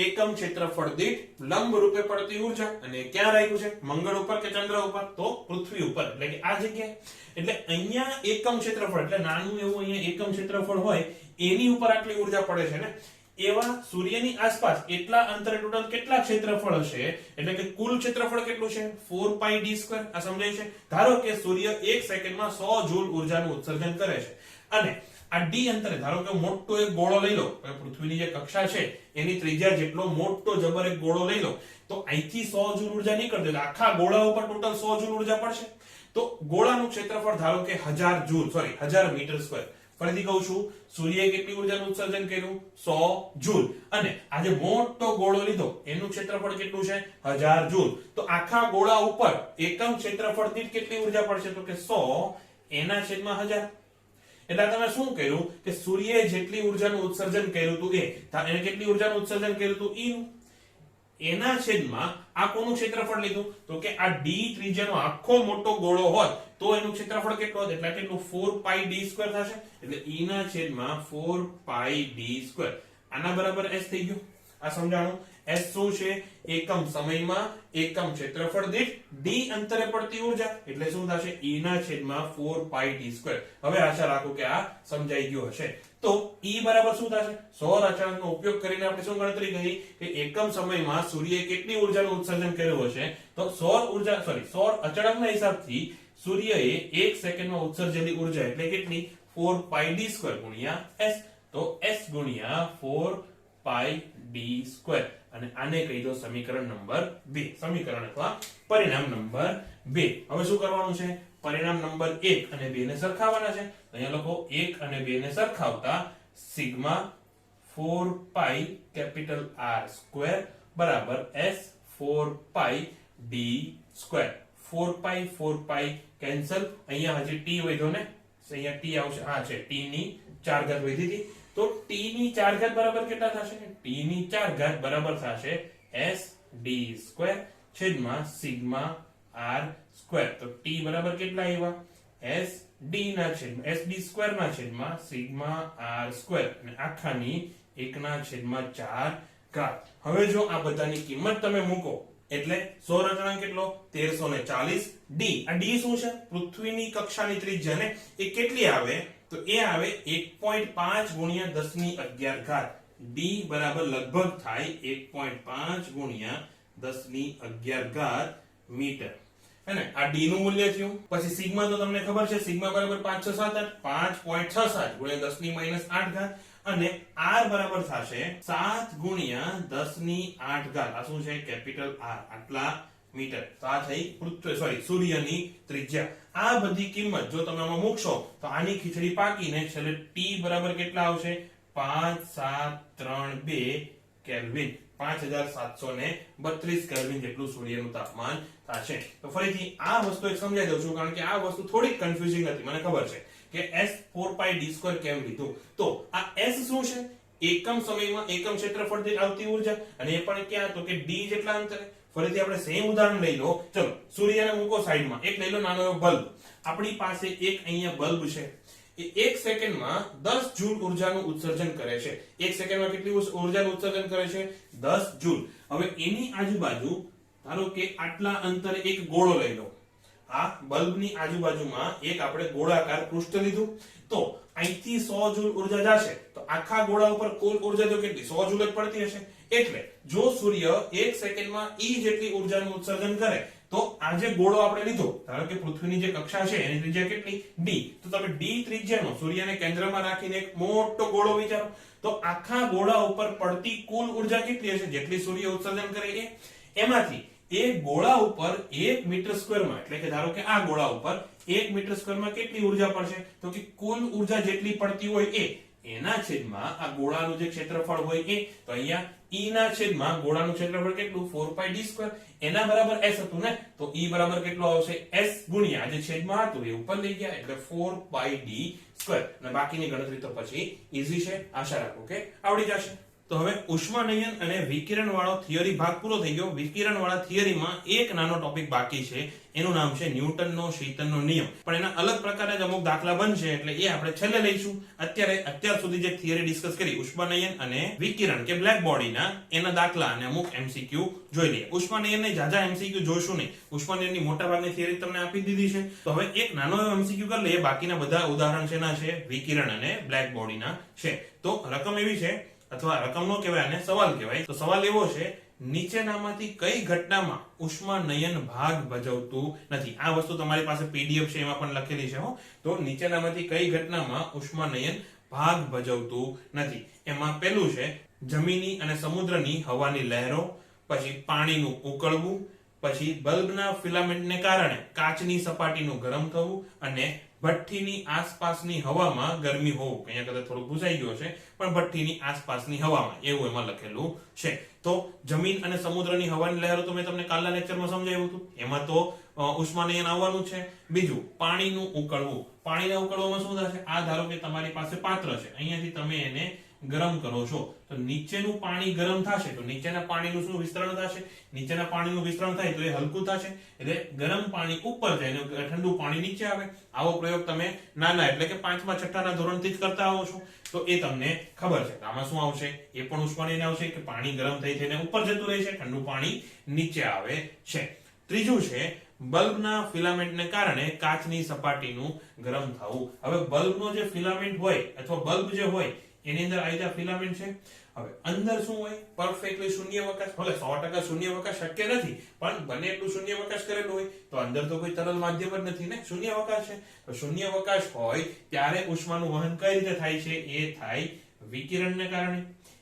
એકમ ક્ષેત્રફળ દીઠ લંબ રૂપે પડતી ઉર્જા. અને ક્યાં રાખ્યું છે? મંગળ ઉપર કે ચંદ્ર ઉપર? તો પૃથ્વી ઉપર, એટલે કે આ જગ્યાએ. એટલે અહીંયા એકમ ક્ષેત્રફળ એટલે નાનું એવું અહીંયા એકમ ક્ષેત્રફળ હોય એની ઉપર આટલી ઉર્જા પડે છે ને, એવા સૂર્યની આસપાસ એટલા અંતરે ટોટલ કેટલા ક્ષેત્રફળ હશે? એટલે કે કુલ ક્ષેત્રફળ કેટલું છે? 4 પાઈ d². આ સમજાય છે? ધારો કે સૂર્ય 1 સેકન્ડમાં 100 જૂલ ઉર્જાનું ઉત્સર્જન કરે છે, અને આ d અંતરે ધારો કે મોટો એક ગોળો લઈ લો, પૃથ્વીની જે કક્ષા છે એની ત્રિજ્યા જેટલો મોટો જબર એક ગોળો લઈ લો, તો અહીંથી 100 જૂલ ઉર્જા નીકળશે, એટલે આખા ગોળા ઉપર ટોટલ 100 જૂલ ઉર્જા પડશે. તો ગોળાનું ક્ષેત્રફળ ધારો કે 1000 મીટર સ્ક્વેર. ફરીથી કહું છું, સૂર્યએ કેટલી ઉર્જાનું ઉત્સર્જન કર્યું? 100 જૂલ. અને આ જે મોટો ગોળો લીધો એનું ક્ષેત્રફળ કેટલું છે? 1000 જૂલ. તો આખા ગોળા ઉપર એકમ ક્ષેત્રફળ દીઠ કેટલી ઉર્જા પડશે? તો કે 100 એના છેદમાં 1000. એટલે તમે શું કર્યું કે સૂર્યએ જેટલી ઉર્જાનું ઉત્સર્જન કર્યું હતું એને કેટલી ઉર્જાનું ઉત્સર્જન કર્યું હતું? E નું. એના છેદમાં આ કોનું ક્ષેત્રફળ લીધું? તો કે આ d ત્રિજ્યાનો આખો મોટો ગોળો હોત તો એનું ક્ષેત્રફળ કેટલું હોત? એટલે કેટલું? 4 પાઈ d² થશે. એટલે E ના છેદમાં 4 પાઈ d². આના બરાબર S થઈ ગયું. આ સમજાણું? S શું છે? એકમ સમયમાં એકમ ક્ષેત્રફળ દીઠ d અંતરે પડતી ઉર્જા. એટલે શું થશે? E ના છેદમાં 4 પાઈ d². હવે આશા રાખું કે આ સમજાઈ ગયું હશે. તો E બરાબર શું થશે? સૌર અચળાંકનો ઉપયોગ કરીને આપણે શું ગણતરી કરી કે એકમ સમયમાં સૂર્યએ કેટલી ઉર્જાનું ઉત્સર્જન કર્યું હશે? તો સૌર અચળાંકના હિસાબથી સૂર્યએ 1 સેકન્ડમાં ઉત્સર્જેલી ઉર્જા એટલે કેટલી 4πd² ગુણ્યા s, તો s ગુણ્યા 4πd², અને આને કહી દો સમીકરણ નંબર 2, સમીકરણ અથવા પરિણામ નંબર 2. હવે શું કરવાનું છે? પરિણામ નંબર 1 અને 2 ને સરખાવવાના છે. અહીંયા લખો 1 અને 2 ને સરખાવતા સિગ્મા 4π R² બરાબર s 4πd². 4π કેન્સલ, અહીંયા હજી t વધ્યો ને, અહીંયા t આવશે, આ છે t ની 4 ઘાત વધી હતી, તો t ની 4 ઘાત બરાબર કેટલા થશે? t ની 4 ઘાત બરાબર થશે sd² છેદમાં સિગ્મા R². તો t બરાબર કેટલા આવ્યા? sd ના છેદમાં sd² ના છેદમાં સિગ્મા R² અને આખાની 1/4 ઘાત. હવે જો આ બધાની કિંમત તમે મૂકો એટલે સૌર અચળાંક કેટલો? 1340. d, આ d શું છે? પૃથ્વીની કક્ષાની ત્રિજ્યા ને, એ કેટલી આવે? તો એ આવે 1.5 ગુણ્યા 1011 ઘાત. d બરાબર લગભગ થાય 1.5 ગુણ્યા 1011 ઘાત મીટર. અને આ d નું મૂલ્ય થયું. પછી સિગ્મા તો તમને ખબર છે, સિગ્મા બરાબર 5.678 ગુણ્યા 10 - 8 ઘાત, અને r બરાબર થશે 7 ગુણ્યા 10 - 8 ઘાત. આ શું છે? કેપિટલ R, આટલા મીટર. તો આ થઈ સૂર્યની ત્રિજ્યા. આ બધી કિંમત જો તમે આમાં મૂકશો તો આની ખીચડી પાકીને છેલ્લે t બરાબર કેટલા આવશે? 5732 કેલ્વિન. 5732 કેલ્વિન જેટલું સૂર્યનું તાપમાન થશે. તો ફરીથી આ વસ્તુ એક સમજાઈ દઉં છું, કારણ કે આ વસ્તુ થોડી કન્ફ્યુઝિંગ હતી, મને ખબર છે કે s 4πd² કેમ લીધું. તો આ s શું છે? એકમ સમયમાં એકમ ક્ષેત્રફળ દીઠ આવતી ઉર્જા, અને એ પણ ક્યાં? તો કે d જેટલા અંતરે. ફરીથી આપણે સેમ ઉદાહરણ લઈ લો. ચલો સૂર્યને મૂકો સાઈડમાં, એક લઈ લો નાનો એવો બલ્બ. આપણી પાસે એક અહીંયા બલ્બ છે, એ 1 સેકન્ડમાં 10 જૂલ ઉર્જાનું ઉત્સર્જન કરે છે. 1 સેકન્ડમાં કેટલી ઉર્જાનું ઉત્સર્જન કરે છે? 10 જૂલ. હવે એની આજુબાજુ ધારો કે આટલા અંતરે એક ગોળો લઈ લો. આ બલ્બની આજુબાજુમાં એક આપણે ગોળાકાર પૃષ્ઠ લીધું, તો અહીંથી 100 જૂલ ઉર્જા જશે, તો આખા ગોળા ઉપર કુલ ઉર્જા તો કેટલી? 100 જૂલ જ પડતી હશે. એટલે જો સૂર્ય 1 સેકન્ડમાં E જેટલી ઉર્જાનું ઉત્સર્જન કરે, તો આ જે ગોળો આપણે લીધો, ધારો કે પૃથ્વીની જે કક્ષા છે એની ત્રિજ્યા કેટલી? d. તો તમે d ત્રિજ્યાનો સૂર્યને કેન્દ્રમાં રાખીને એક મોટો ગોળો વિચારો, તો આખા ગોળા ઉપર પડતી કુલ ઉર્જા કેટલી હશે? જેટલી સૂર્ય ઉત્સર્જન કરે એ. એમાંથી એ ગોળા ઉપર 1 મીટર સ્ક્વેરમાં, એટલે કે ધારો કે આ ગોળા ઉપર 1 મીટર સ્ક્વેરમાં કેટલી ઉર્જા પડશે? તો કે કુલ ઉર્જા જેટલી પડતી હોય એ, એના છેદમાં આ ગોળાનું જે ક્ષેત્રફળ હોય એ. તો અહીંયા E ના છેદમાં ગોળાનું ક્ષેત્રફળ કેટલું? 4πd². એના બરાબર s હતું ને, તો E બરાબર કેટલો આવશે? s ગુણ્યા જે છેદમાં હતું એ ઉપર લઈ ગયા એટલે 4πd². અને બાકીની ગણતરી તો પછી ઈઝી છે, આશા રાખો કે આવડી જશે. તો હવે ઉષ્માનયન અને વિકિરણ વાળો થિયરી ભાગ પૂરો થઈ ગયો. વિકિરણ વાળા થિયરીમાં એક નાનો ટોપિક બાકી છે, એનું નામ છે ન્યૂટનનો શીતનનો નિયમ. પણ એના અલગ પ્રકારે જ અમુક દાખલા બનશે, એટલે એ આપણે છેલ્લે લઈશું. અત્યાર સુધી જે થિયરી ડિસ્કસ કરી ઉષ્માનયન અને વિકિરણ કે બ્લેક બોડીના, એના દાખલા અને અમુક એમસીક્યુ જોઈ લઈએ. ઉષ્માનયનને જાજા એમસીક્યુ જોઈશું નહીં, ઉષ્માનયનની મોટાભાગની થિયરી તમને આપી દીધી છે. તો હવે એક નાનો એવો એમસીક્યુ કરી લઈએ. બાકીના બધા ઉદાહરણ શેના છે? વિકિરણ અને બ્લેક બોડીના છે. તો રકમ એવી છે, અથવા રકમ નો કહેવાય અને સવાલ કહેવાય. તો સવાલ એવો છે, નીચેનામાંથી કઈ ઘટનામાં ઉષ્માનયન ભાગ ભજવતું નથી? આ વસ્તુ તમારી પાસે પીડીએફ છે, એમાં પણ લખેલી છે હો. તો નીચેનામાંથી કઈ ઘટનામાં ઉષ્માનયન ભાગ ભજવતું નથી? એમાં પહેલું છે જમીની અને સમુદ્રની હવાની લહેરો, પછી પાણીનું ઉકળવું, પછી બલ્બના ફિલામેન્ટને કારણે કાચની સપાટીનું ગરમ થવું, અને ભઠ્ઠીની આસપાસની હવામાં ગરમી હોવું. અહીંયા કદાચ થોડું ભૂસાઈ ગયું છે, પણ ભઠ્ઠીની આસપાસની હવામાં એવું એમાં લખેલું છે. તો જમીન અને સમુદ્રની હવાની લહેરો તો મેં તમને કાલના લેક્ચરમાં સમજાવ્યું હતું, એમાં તો ઉષ્માનયન આવવાનું છે. બીજું પાણીનું ઉકળવું. પાણીના ઉકળવામાં શું થશે? આ ધારો કે તમારી પાસે પાત્ર છે, અહીંયાથી તમે એને ગરમ કરો છો, તો નીચેનું પાણી ગરમ થશે, તો નીચેના પાણીનું શું વિસ્તરણ થશે? નીચેના પાણીનું વિસ્તરણ થાય તો એ હલકું થશે, એટલે ગરમ પાણી ઉપર જાય અને ઠંડુ પાણી નીચે આવે. આવો પ્રયોગ તમે નાના એટલે કે 5મા 6ઠાના ધોરણથી જ કરતા આવો છો, તો એ તમને ખબર છે. આમાં શું આવશે? એ પણ ઉષ્માનયન આવશે કે પાણી ગરમ થઈ થઈને ઉપર જતું રહે છે, ઠંડુ પાણી નીચે આવે છે. ત્રીજું છે બલ્બના ફિલામેન્ટને કારણે કાચની સપાટીનું ગરમ થવું. હવે બલ્બનો જે ફિલામેન્ટ હોય અથવા બલ્બ જે હોય એની અંદર આ રીતે ફિલામેન્ટ છે. હવે અંદર શું હોય? પરફેક્ટલી શૂન્યાવકાશ. ભલે 100% શૂન્યાવકાશ શક્ય નથી, પણ બને એટલું શૂન્યાવકાશ કરેલું હોય તો અંદર તો કોઈ તરલ માધ્યમ જ નથી ને, શૂન્યાવકાશ છે. તો શૂન્યાવકાશ હોય ત્યારે ઉષ્માનું વહન કઈ રીતે થાય છે? એ થાય વિકિરણને કારણે.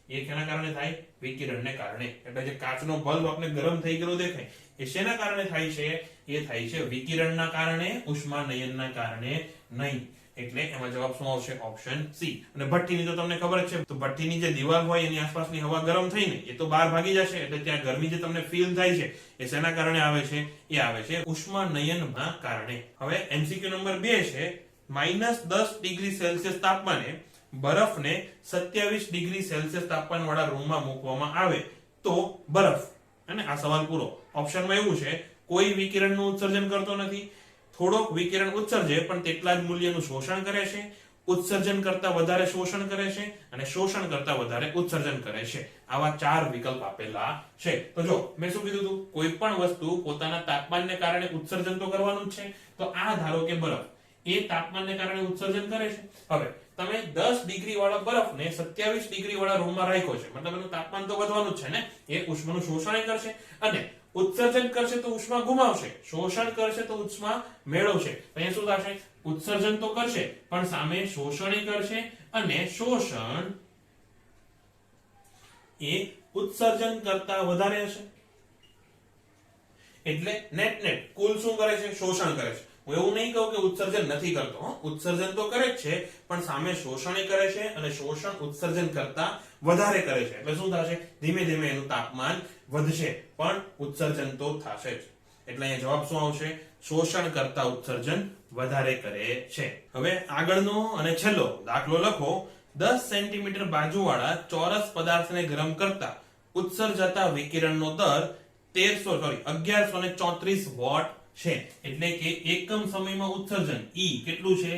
એ કેના કારણે થાય? વિકિરણને કારણે. એટલે જે કાચનો બલ્બ આપણે ગરમ થઈ ગયેલો દેખાય એ શેના કારણે થાય છે? એ થાય છે વિકિરણના કારણે, ઉષ્માનયનના કારણે નહીં. એટલે એમાં જવાબ શું આવશે? Option C. અને ભઠ્ઠીની તો તમને ખબર જ છે, તો ભઠ્ઠીની જે દિવાલ હોય એની આસપાસની હવા ગરમ થઈને એ તો બહાર ભાગી જશે, એટલે ત્યાં ગરમી જે તમને ફીલ થાય છે એ શેના કારણે આવે છે? એ આવે છે ઉષ્માનયનના કારણે. હવે એમસીક્યુ નંબર 2 છે, -10 ડિગ્રી સેલ્સિયસ તાપમાને બરફને 27 ડિગ્રી સેલ્સિયસ તાપમાન વાળા રૂમમાં મૂકવામાં આવે તો બરફ. અને આ સવાલ પૂરો. ઓપ્શનમાં એવું છે, કોઈ વિકિરણનું ઉત્સર્જન કરતો નથી, થોડોક વિકિરણ ઉત્સર્જે પણ તેટલા જ મૂલ્યનું શોષણ કરે છે, ઉત્સર્જન કરતા વધારે શોષણ કરે છે, અને શોષણ કરતા વધારે ઉત્સર્જન કરે છે. આવા 4 વિકલ્પ આપેલા છે. તો જો મેં શું કીધું હતું? કોઈ પણ વસ્તુ પોતાના તાપમાનને કારણે ઉત્સર્જન તો કરવાનું જ છે. તો આ ધારો કે બરફ એ તાપમાનને કારણે ઉત્સર્જન કરે છે. હવે તમે 10 ડિગ્રી વાળા બરફને 27 ડિગ્રી વાળા રૂમમાં રાખ્યો છે, મતલબ એનું તાપમાન તો વધવાનું જ છે ને. એ ઉષ્માનું શોષણ કરશે અને ઉત્સર્જન કરશે તો ઉષ્મા ગુમાવશે, શોષણ કરશે તો ઉષ્મા મેળવશે. અહીંયા શું થશે? ઉત્સર્જન તો કરશે પણ સામે શોષણ કરશે, અને શોષણ એ ઉત્સર્જન કરતા વધારે હશે. એટલે નેટ કુલ શું કરે છે? શોષણ કરે છે. હું એવું નહીં કહું કે ઉત્સર્જન નથી કરતો, ઉત્સર્જન તો કરે જ છે પણ સામે શોષણ કરે છે, અને શોષણ ઉત્સર્જન કરતા વધારે કરે છે. એટલે શું થશે? ધીમે ધીમે એનું તાપમાન વધશે પણ ઉત્સર્જન તો થશે જ. એટલે અહીંયા જવાબ શું આવશે? શોષણ કરતા ઉત્સર્જન વધારે કરે છે. હવે આગળનો અને છેલ્લો દાખલો લખો. 10 સેન્ટીમીટર બાજુવાળા ચોરસ પદાર્થને ગરમ કરતા ઉત્સર્જાતા વિકિરણનો દર 1134 વોટ છે. એટલે કે એકમ સમયમાં ઉત્સર્જન E કેટલું છે?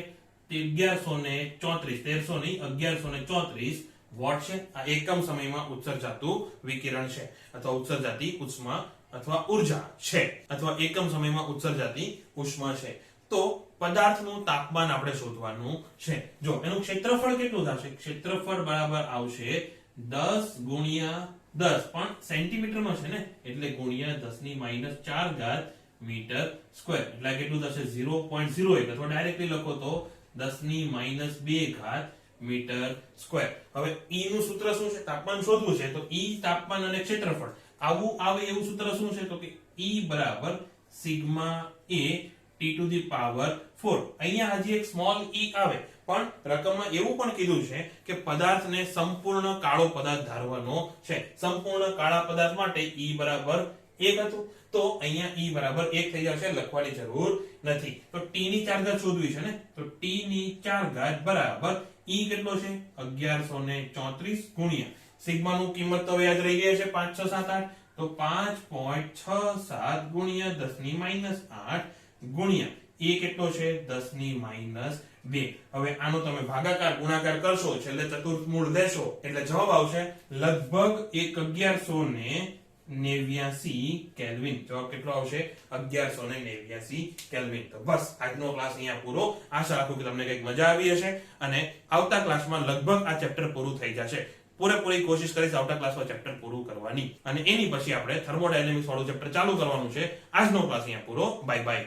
1134, 1300 નહીં, 1134 વોટ છે. આ એકમ સમયમાં ઉત્સર્જાતું વિકિરણ છે, અથવા ઉત્સર્જાતી ઉષ્મા અથવા ઉર્જા છે, અથવા એકમ સમયમાં ઉત્સર્જાતી ઉષ્મા છે. તો પદાર્થનું તાપમાન આપણે શોધવાનું છે. જો એનું ક્ષેત્રફળ કેટલું થશે? ક્ષેત્રફળ બરાબર આવશે 10 ગુણ્યા 10, પણ સેન્ટીમીટરમાં છે ને, એટલે ગુણ્યા 10⁻⁴ મીટર સ્ક્વેર. એટલે કેટલું થશે? 0.01, અથવા ડાયરેક્ટલી લખો તો 10⁻² મીટર સ્ક્વેર. હવે E નું સૂત્ર શું છે? તાપમાન શોધવું છે તો E તાપમાન અને ક્ષેત્રફળ આવું આવે એવું સૂત્ર શું છે? તો કે E બરાબર સિગ્મા A T⁴. અહીંયા હજી એક સ્મોલ e આવે, પણ રકમમાં એવું પણ કીધું છે કે પદાર્થને સંપૂર્ણ કાળો પદાર્થ ધારવાનો છે. સંપૂર્ણ કાળા પદાર્થ માટે E બરાબર 1 હતું, તો અહીંયા E બરાબર 1 થઈ જશે, લખવાની જરૂર નથી. તો T ની 4 ઘાત શોધવી છે ને, તો T ની 4 ઘાત બરાબર E કેટલો છે? 1134 ગુણ્યા સિગ્મા નું કિંમત તો યાદ રહી ગઈ છે 5 6 7 8, તો 5.67 ગુણ્યા 10⁻8 ગુણ્યા એ કેટલો છે? 10⁻2. હવે આનો તમે ભાગાકાર ગુણાકાર કરશો, છેલ્લે ચતુર્થમૂળ લેશો, એટલે જવાબ આવશે લગભગ 1189 કેલ્વિન. જવાબ કેટલો આવશે? 1189 કેલ્વિન. તો બસ આજનો ક્લાસ અહીંયા પૂરો. આશા રાખું કે તમને કંઈક મજા આવી હશે, અને આવતા ક્લાસમાં લગભગ આ ચેપ્ટર પૂરું થઈ જશે. પૂરેપૂરી કોશિશ કરીશ આવતા ક્લાસમાં ચેપ્ટર પૂરું કરવાની, અને એની પછી આપણે થર્મોડાયનેમિક્સ વાળું ચેપ્ટર ચાલુ કરવાનું છે. આજનો ક્લાસ અહીંયા પૂરો. Bye bye.